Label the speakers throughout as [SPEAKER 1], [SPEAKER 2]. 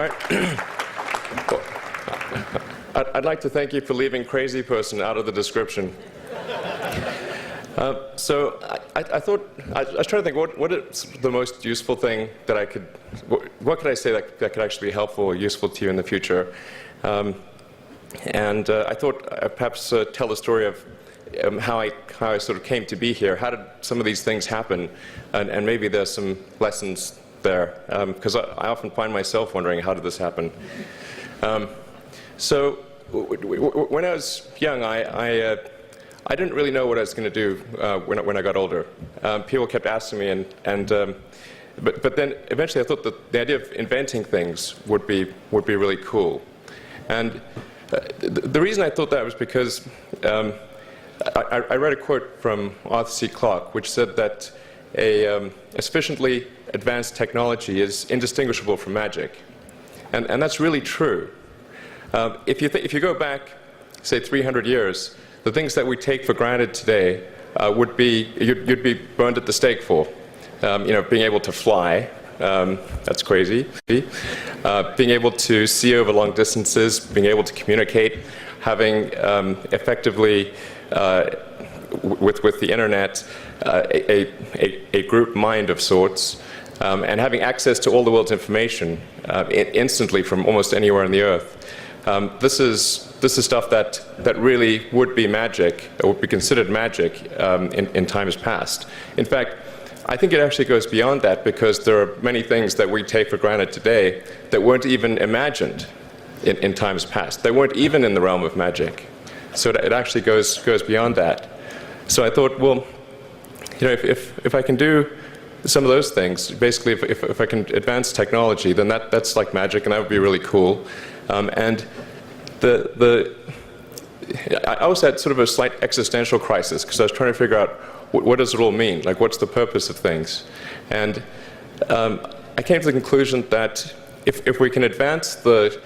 [SPEAKER 1] right. Well, I'd like to thank you for leaving crazy person out of the description. So I thought, I was trying to think, what is the most useful thing that I could, what could I say that could actually be helpful or useful to you in the future? And I thought I'd perhaps tell the story of how I sort of came to be here. How did some of these things happen? And maybe there's some lessons there, because I often find myself wondering, how did this happen? So when I was young, I didn't really know what I was going to do when I got older. People kept asking me, but then eventually I thought that the idea of inventing things would be really cool. And the reason I thought that was because I read a quote from Arthur C. Clarke, which said that a sufficiently advanced technology is indistinguishable from magic, and that's really true. If you go back, say, 300 years, the things that we take for granted today would be you'd be burned at the stake for. Being able to fly, that's crazy. Being able to see over long distances, being able to communicate, having effectively with the internet a group mind of sorts, and having access to all the world's information instantly from almost anywhere on the earth. This is stuff that really would be magic, or would be considered magic in times past. In fact, I think it actually goes beyond that, because there are many things that we take for granted today that weren't even imagined in times past. They weren't even in the realm of magic. So it actually goes beyond that. So I thought, well, if I can do some of those things, basically if I can advance technology, then that's like magic, and that would be really cool. And I also had sort of a slight existential crisis, because I was trying to figure out what does it all mean? Like, what's the purpose of things? And I came to the conclusion that if we can advance the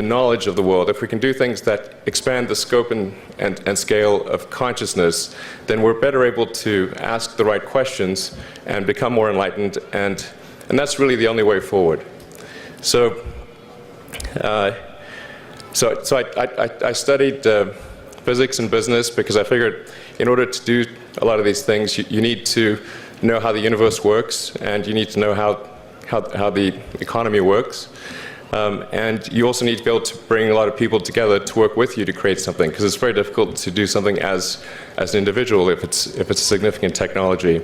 [SPEAKER 1] knowledge of the world, if we can do things that expand the scope and scale of consciousness, then we're better able to ask the right questions and become more enlightened, and that's really the only way forward. So I studied physics and business, because I figured in order to do a lot of these things, you need to know how the universe works, and you need to know how the economy works. And you also need to be able to bring a lot of people together to work with you to create something, because it's very difficult to do something as an individual if it's a significant technology.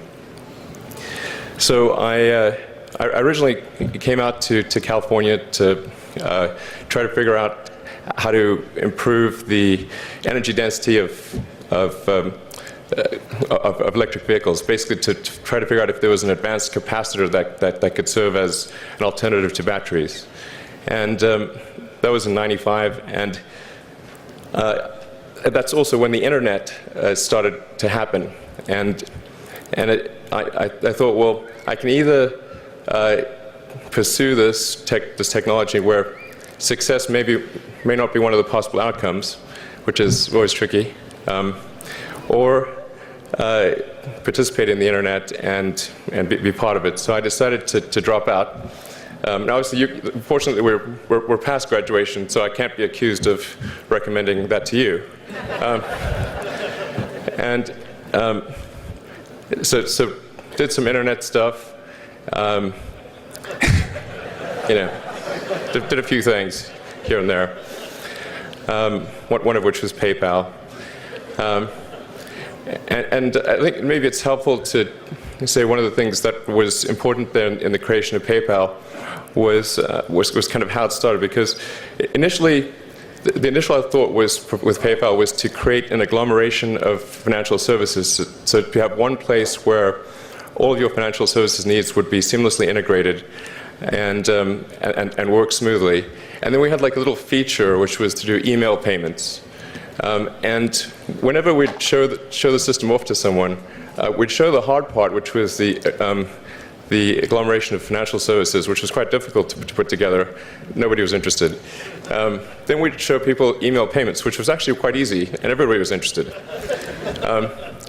[SPEAKER 1] So I originally came out to California to try to figure out how to improve the energy density of electric vehicles, basically to try to figure out if there was an advanced capacitor that could serve as an alternative to batteries. And that was in '95, and that's also when the internet started to happen. And I thought, well, I can either pursue this technology where success may not be one of the possible outcomes, which is always tricky, or participate in the internet and be part of it. So I decided to drop out. Now, obviously, fortunately, we're past graduation, so I can't be accused of recommending that to you. So did some internet stuff. Did a few things here and there. One of which was PayPal. And I think maybe it's helpful to say one of the things that was important then in the creation of PayPal was kind of how it started, because initially, the initial thought with PayPal was to create an agglomeration of financial services, so to have one place where all of your financial services needs would be seamlessly integrated and work smoothly. And then we had like a little feature which was to do email payments. And whenever we'd show the system off to someone, we'd show the hard part, which was the agglomeration of financial services, which was quite difficult to put together. Nobody was interested. Then we'd show people email payments, which was actually quite easy, and everybody was interested.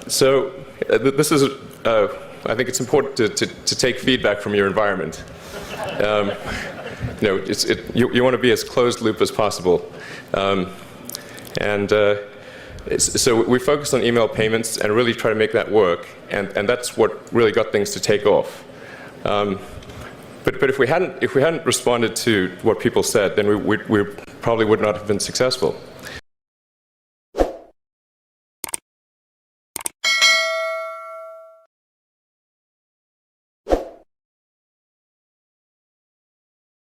[SPEAKER 1] So this is, I think it's important to take feedback from your environment. you want to be as closed loop as possible. So we focused on email payments and really try to make that work, and that's what really got things to take off. But if we hadn't responded to what people said, then we probably would not have been successful.